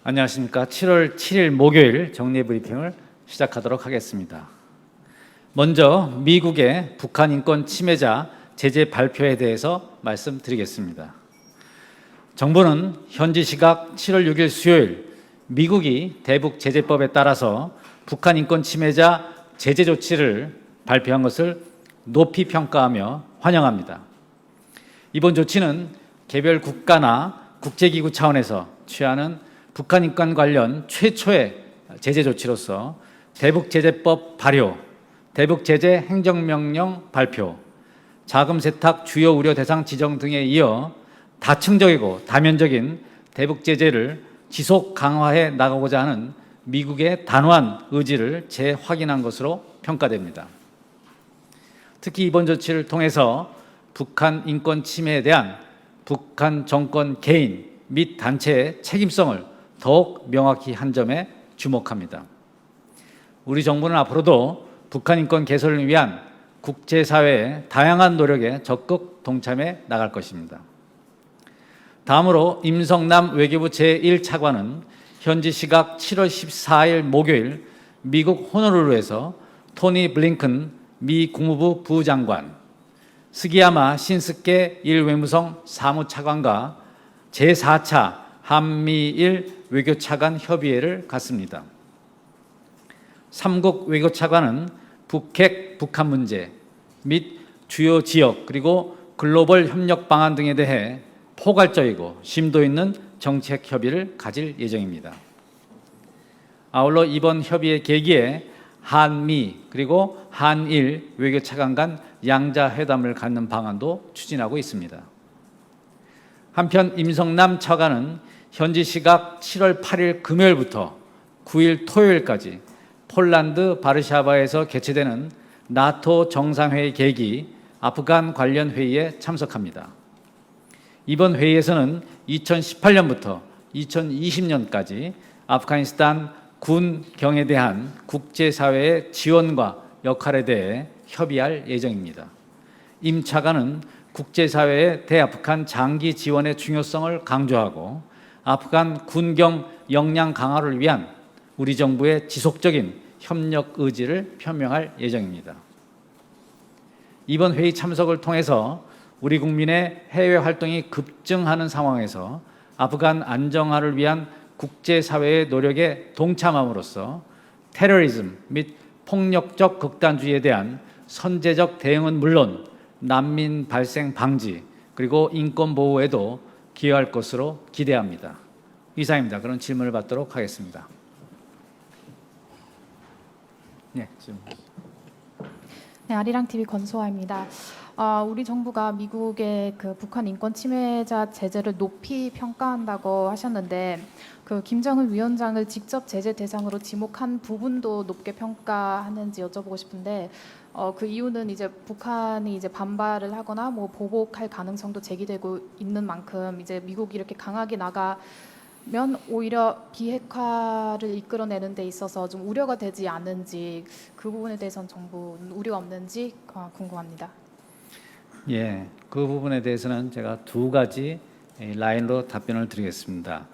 안녕하십니까. 7월 7일 목요일 정례 브리핑을 시작하도록 하겠습니다. 먼저 미국의 북한 인권 침해자 제재 발표에 대해서 말씀드리겠습니다. 정부는 현지 시각 7월 6일 수요일 미국이 대북 제재법에 따라서 북한 인권 침해자 제재 조치를 발표한 것을 높이 평가하며 환영합니다. 이번 조치는 개별 국가나 국제기구 차원에서 취하는 북한 인권 관련 최초의 제재 조치로서 대북제재법 발효, 대북제재 행정명령 발표, 자금 세탁 주요 우려 대상 지정 등에 이어 다층적이고 다면적인 대북제재를 지속 강화해 나가고자 하는 미국의 단호한 의지를 재확인한 것으로 평가됩니다. 특히 이번 조치를 통해서 북한 인권 침해에 대한 북한 정권 개인 및 단체의 책임성을 더욱 명확히 한 점에 주목합니다. 우리 정부는 앞으로도 북한 인권 개선을 위한 국제사회의 다양한 노력에 적극 동참해 나갈 것입니다. 다음으로 임성남 외교부 제1차관은 현지 시각 7월 14일 목요일 미국 호놀룰루에서 토니 블링컨 미 국무부 부장관, 스기야마 신스케 일외무성 사무차관과 제4차 한미일 외교차관 협의회를 갖습니다. 3국 외교차관은 북핵, 북한 문제 및 주요 지역 그리고 글로벌 협력 방안 등에 대해 포괄적이고 심도 있는 정책 협의를 가질 예정입니다. 아울러 이번 협의의 계기에 한미 그리고 한일 외교차관 간 양자 회담을 갖는 방안도 추진하고 있습니다. 한편 임성남 차관은 현지 시각 7월 8일 금요일부터 9일 토요일까지 폴란드 바르샤바에서 개최되는 나토 정상회의 계기 아프간 관련 회의에 참석합니다. 이번 회의에서는 2018년부터 2020년까지 아프가니스탄 군 경에 대한 국제사회의 지원과 역할에 대해 협의할 예정입니다. 임 차관은 국제사회의 대아프간 장기 지원의 중요성을 강조하고 아프간 군경 역량 강화를 위한 우리 정부의 지속적인 협력 의지를 표명할 예정입니다. 이번 회의 참석을 통해서 우리 국민의 해외 활동이 급증하는 상황에서 아프간 안정화를 위한 국제사회의 노력에 동참함으로써 테러리즘 및 폭력적 극단주의에 대한 선제적 대응은 물론 난민 발생 방지 그리고 인권 보호에도 기여할 것으로 기대합니다. 이상입니다. 그럼 질문을 받도록 하겠습니다. 네, 질문. 네, 아리랑 TV 권소아입니다. 우리 정부가 미국의 그 북한 인권 침해자 제재를 높이 평가한다고 하셨는데 그 김정은 위원장을 직접 제재 대상으로 지목한 부분도 높게 평가하는지 여쭤보고 싶은데 그 이유는 이제 북한이 이제 반발을 하거나 뭐 보복할 가능성도 제기되고 있는 만큼 이제 미국이 이렇게 강하게 나가면 오히려 비핵화를 이끌어내는 데 있어서 좀 우려가 되지 않은지 그 부분에 대해서는 정부는 우려 없는지 궁금합니다. 예, 그 부분에 대해서는 제가 두 가지 라인으로 답변을 드리겠습니다.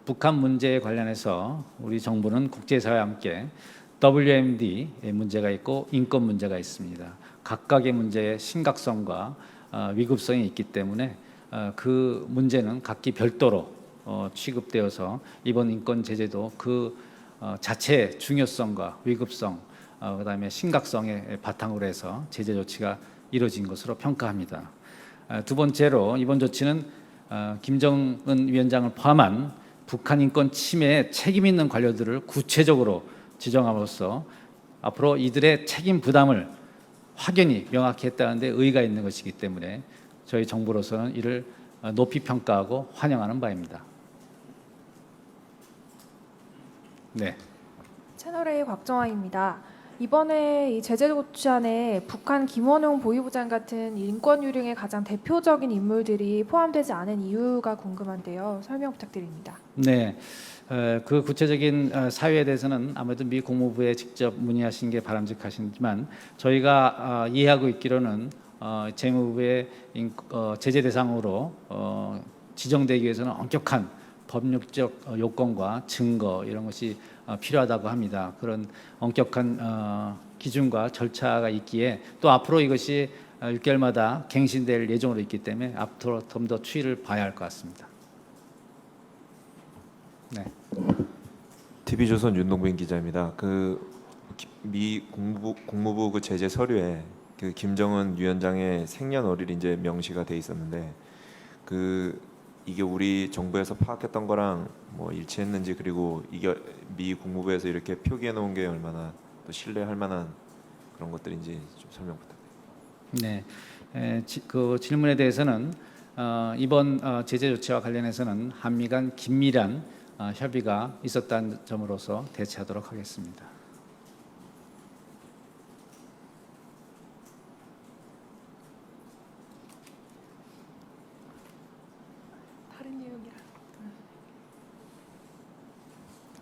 북한 문제에 관련해서 우리 정부는 국제사회와 함께 WMD의 문제가 있고 인권 문제가 있습니다. 각각의 문제의 심각성과 위급성이 있기 때문에 그 문제는 각기 별도로 취급되어서 이번 인권 제재도 그 자체의 중요성과 위급성, 그다음에 심각성에 바탕으로 해서 제재 조치가 이루어진 것으로 평가합니다. 두 번째로 이번 조치는 김정은 위원장을 포함한 북한 인권 침해에 책임 있는 관료들을 구체적으로 지정함으로써 앞으로 이들의 책임 부담을 확연히 명확히 했다는 데 의의가 있는 것이기 때문에 저희 정부로서는 이를 높이 평가하고 환영하는 바입니다. 네. 채널A 곽정아입니다. 이번에 이 제재 조치안에 북한 김원용 보위부장 같은 인권 유령의 가장 대표적인 인물들이 포함되지 않은 이유가 궁금한데요. 설명 부탁드립니다. 네, 그 구체적인 사유에 대해서는 아무래도 미 국무부에 직접 문의하신 게 바람직하시지만 저희가 이해하고 있기로는 재무부의 제재 대상으로 지정되기 위해서는 엄격한 법률적 요건과 증거 이런 것이 필요하다고 합니다. 그런 엄격한 기준과 절차가 있기에 또 앞으로 이것이 6개월마다 갱신될 예정으로 있기 때문에 앞으로 좀 더 추이를 봐야 할 것 같습니다. 네. TV조선 윤동빈 기자입니다. 미 국무부 그 제재 서류에 그 김정은 위원장의 생년월일이 이제 명시가 돼 있었는데 이게 우리 정부에서 파악했던 거랑 뭐 일치했는지, 그리고 이게 미 국무부에서 이렇게 표기해 놓은 게 얼마나 또 신뢰할 만한 그런 것들인지 좀 설명 부탁드립니다. 네, 그 질문에 대해서는 이번 제재 조치와 관련해서는 한미 간 긴밀한 협의가 있었다는 점으로서 대체하도록 하겠습니다. 다른 내용이라.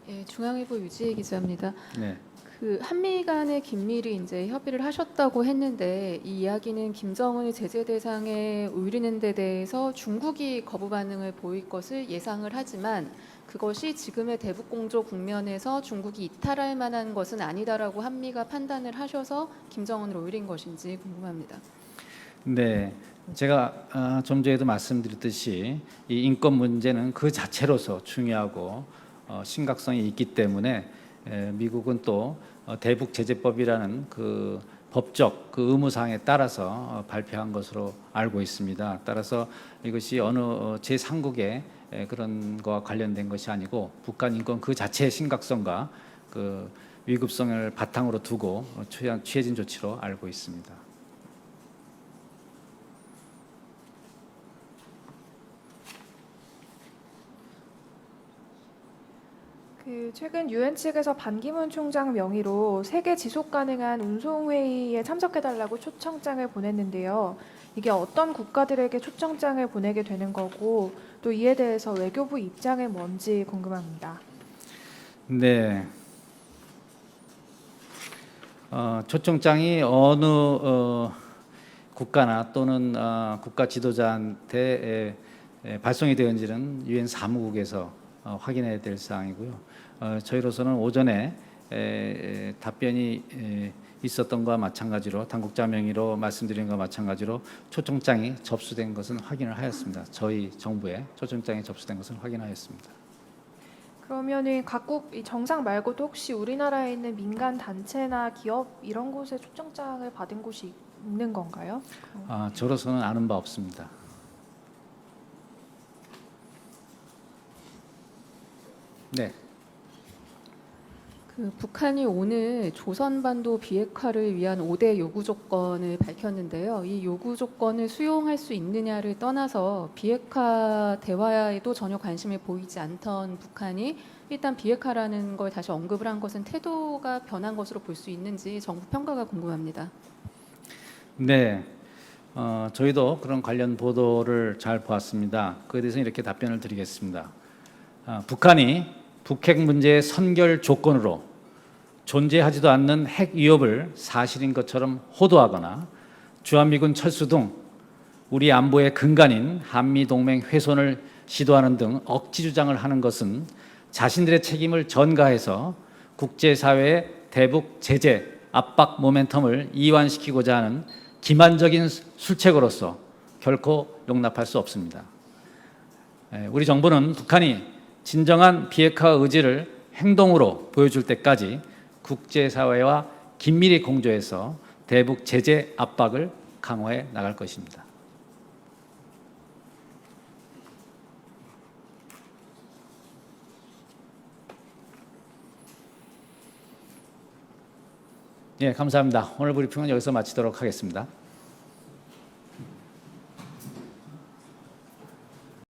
예, 중앙일보 유지혜 기자입니다. 네. 그 한미 간의 긴밀히 이제 협의를 하셨다고 했는데 이 이야기는 김정은이 제재 대상에 올리는 데 대해서 중국이 거부 반응을 보일 것을 예상을 하지만 그것이 지금의 대북 공조 국면에서 중국이 이탈할 만한 것은 아니다라고 한미가 판단을 하셔서 김정은을 올린 것인지 궁금합니다. 네, 제가 좀 전에도 말씀드렸듯이 이 인권 문제는 그 자체로서 중요하고 심각성이 있기 때문에 미국은 또 대북 제재법이라는 그 법적 그 의무사항에 따라서 발표한 것으로 알고 있습니다. 따라서 이것이 어느 제3국의 그런 거와 관련된 것이 아니고 북한 인권 그 자체의 심각성과 그 위급성을 바탕으로 두고 취해진 조치로 알고 있습니다. 최근 유엔 측에서 반기문 총장 명의로 세계 지속 가능한 운송 회의에 참석해달라고 초청장을 보냈는데요. 이게 어떤 국가들에게 초청장을 보내게 되는 거고 또 이에 대해서 외교부 입장은 뭔지 궁금합니다. 네. 초청장이 어느 국가나 또는 국가 지도자한테 발송이 되었는지는 유엔 사무국에서 확인해야 될 사항이고요. 저희로서는 오전에 답변이 있었던 것과 마찬가지로 당국자 명의로 말씀드린 것과 마찬가지로 초청장이 접수된 것은 확인을 하였습니다. 저희 정부에 초청장이 접수된 것을 확인하였습니다. 그러면은 각국 이 정상 말고도 혹시 우리나라에 있는 민간 단체나 기업 이런 곳에 초청장을 받은 곳이 있는 건가요? 저로서는 아는 바 없습니다. 네. 그 북한이 오늘 조선반도 비핵화를 위한 5대 요구 조건을 밝혔는데요. 이 요구 조건을 수용할 수 있느냐를 떠나서 비핵화 대화에도 전혀 관심을 보이지 않던 북한이 일단 비핵화라는 걸 다시 언급을 한 것은 태도가 변한 것으로 볼 수 있는지 정부 평가가 궁금합니다. 네. 저희도 그런 관련 보도를 잘 보았습니다. 그에 대해서 이렇게 답변을 드리겠습니다. 북한이 북핵 문제의 선결 조건으로 존재하지도 않는 핵 위협을 사실인 것처럼 호도하거나 주한미군 철수 등 우리 안보의 근간인 한미동맹 훼손을 시도하는 등 억지 주장을 하는 것은 자신들의 책임을 전가해서 국제사회의 대북 제재 압박 모멘텀을 이완시키고자 하는 기만적인 술책으로서 결코 용납할 수 없습니다. 우리 정부는 북한이 진정한 비핵화 의지를 행동으로 보여줄 때까지 국제사회와 긴밀히 공조해서 대북 제재 압박을 강화해 나갈 것입니다. 예, 감사합니다. 오늘 브리핑은 여기서 마치도록 하겠습니다.